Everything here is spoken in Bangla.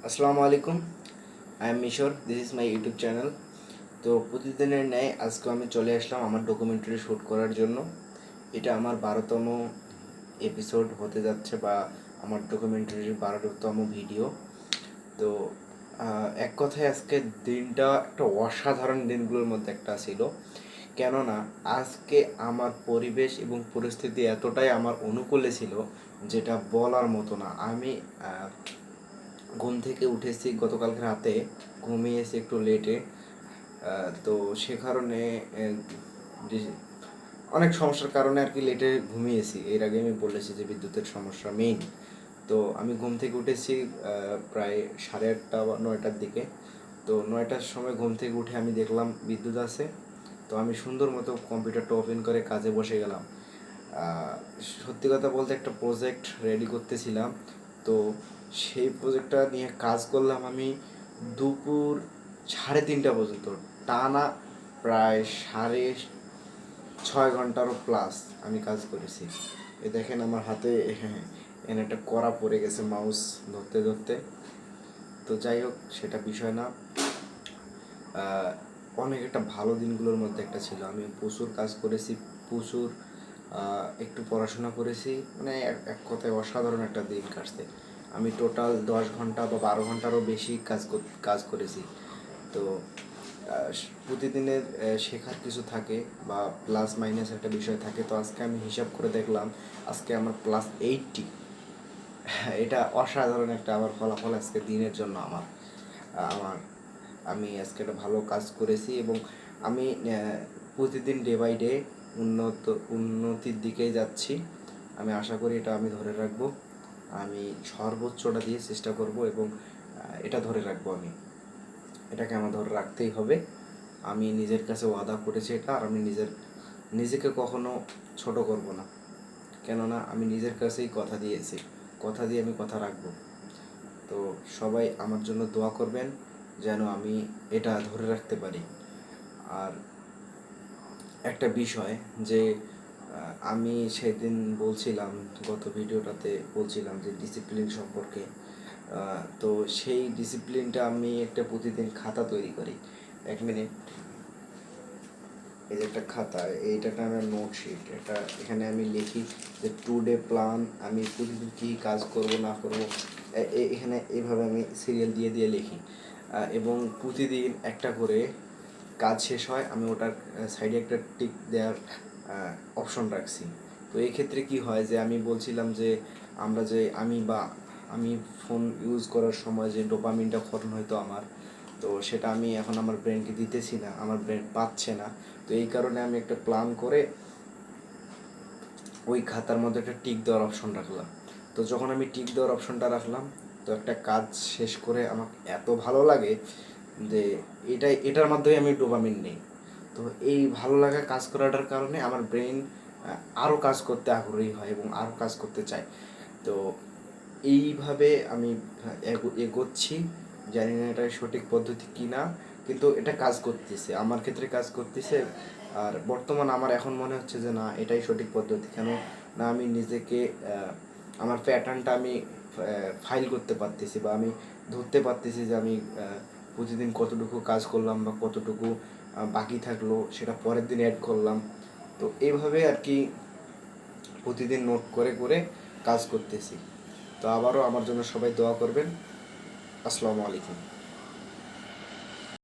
আসসালামু আলাইকুম। আই এম মিশর, this is my YouTube channel. তো প্রতিদিনের ন্যায় আজকে আমি চলে আসলাম আমার ডকুমেন্টারি শ্যুট করার জন্য। এটা আমার 12তম এপিসোড হতে যাচ্ছে, বা আমার ডকুমেন্টারির 12তম ভিডিও। তো এক কথায় আজকের দিনটা একটা অসাধারণ দিনগুলোর মধ্যে একটা ছিল। কেননা আজকে আমার পরিবেশ এবং পরিস্থিতি এতটাই আমার অনুকূলে ছিল, যেটা বলার মতো না। আমি ঘুম থেকে উঠেছি গতকালকে রাতে, ঘুমিয়েছি একটু লেটে। তো সে কারণে যে- অনেক সমস্যার কারণে আর কি লেটে ঘুমিয়েছি। এর আগে আমি বলেছি যে বিদ্যুতের সমস্যা মেইন। তো আমি ঘুম থেকে উঠেছি প্রায় 8:30 বা 9টার দিকে। তো 9টার সময় ঘুম থেকে উঠে আমি দেখলাম বিদ্যুৎ আছে। তো আমি সুন্দর মতো কম্পিউটারটা ওপেন করে কাজে বসে গেলাম। আহ, সত্যি কথা বলতে একটা প্রজেক্ট রেডি করতেছিলাম। তো সেই প্রজেক্টটা নিয়ে কাজ করলাম আমি দুপুর 3:30 পর্যন্ত, টানা প্রায় 6.5 ঘন্টারও প্লাস আমি কাজ করেছি। এ দেখেন আমার হাতে এনে একটা কড়া পড়ে গেছে মাউস ধরতে ধরতে। তো যাই হোক, সেটা বিষয় না। আহ, অনেক একটা ভালো দিনগুলোর মধ্যে একটা ছিল। আমি প্রচুর কাজ করেছি, প্রচুর একটু পড়াশোনা করেছি, মানে এক কথায় অসাধারণ একটা দিন কাটছে। আমি টোটাল 10 ঘন্টা বা 12 ঘন্টারও বেশি কাজ করেছি। তো প্রতিদিনের শেখার কিছু থাকে, বা প্লাস মাইনাস একটা বিষয় থাকে। তো আজকে আমি হিসাব করে দেখলাম আজকে আমার +80। এটা অসাধারণ একটা আমার ফলাফল আজকে দিনের জন্য আমার আমি আজকে একটা ভালো কাজ করেছি, এবং আমি প্রতিদিন ডে বাই ডে উন্নতির দিকে যাচ্ছি। আমি আশা করি এটা আমি ধরে রাখবো। আমি সর্বোচ্চটা দিয়ে চেষ্টা করব, এবং এটা ধরে রাখবো। এটাকে আমার ধরে রাখতেই হবে। আমি নিজের কাছে ওয়াদা করেছি এটা, আর আমি নিজেকে কখনো ছোট করব না। কেননা আমি নিজের কাছেই কথা দিয়েছি, কথা দিয়ে আমি কথা রাখবো। তো সবাই আমার জন্য দোয়া করবেন যেন আমি এটা ধরে রাখতে পারি। আর একটা বিষয় যে আমি সেদিন বলছিলাম, গত ভিডিওটাতে বলছিলাম যে ডিসিপ্লিন সম্পর্কে। তো সেই ডিসিপ্লিনটা আমি একটা প্রতিদিন খাতা তৈরি করি। 1 মিনিট। এই যে একটা খাতা, এইটাটা আমার নোটশিট। এখানে আমি লিখি যে টুডে প্ল্যান, আমি প্রতিদিন কী কাজ করব না করব। এখানে এইভাবে আমি সিরিয়াল দিয়ে দিয়ে লিখি। এবং প্রতিদিন একটা করে কাজ শেষ হয়, আমি ওটার সাইডে একটা টিক দেওয়ার অপশন রাখছি। তো এই ক্ষেত্রে কি হয়, যে আমি বলছিলাম যে আমরা যে আমি ফোন ইউজ করার সময় যে ডোপামিনটা ক্ষরণ হয়তো আমার, তো সেটা আমি এখন আমার ব্রেনকে দিতেছি না, আমার ব্রেন পাচ্ছে না। তো এই কারণে আমি একটা প্ল্যান করে ওই খাতার মধ্যে একটা টিক দেওয়ার অপশন রাখলাম। তো যখন আমি টিক দেওয়ার অপশনটা রাখলাম, তো একটা কাজ শেষ করে আমার এত ভালো লাগে যে এটার মাধ্যমে আমি ডোপামিন নেই। তো এই ভালো লাগা কাজ করাটার কারণে আমার ব্রেন আরও কাজ করতে আগ্রহী হয় এবং আরও কাজ করতে চায়। তো এইভাবে আমি এগোচ্ছি। জানি না এটা সঠিক পদ্ধতি কি না, কিন্তু এটা কাজ করতেছে, আমার ক্ষেত্রে কাজ করতেছে। আর বর্তমান আমার এখন মনে হচ্ছে যে না, এটাই সঠিক পদ্ধতি। কেন না, আমি নিজেকে আমার প্যাটার্নটা আমি ফাইল করতে পারতেছি, বা আমি ধরতে পারতেছি যে আমি প্রতিদিন কতটুকু কাজ করলাম, বা কতটুকু বাকি থাকলো, সেটা পরের দিন অ্যাড করলাম। তো এইভাবে আর কি প্রতিদিন নোট করে করে কাজ করতেছি। তো আবারও আমার জন্য সবাই দোয়া করবেন। আসসালামু আলাইকুম।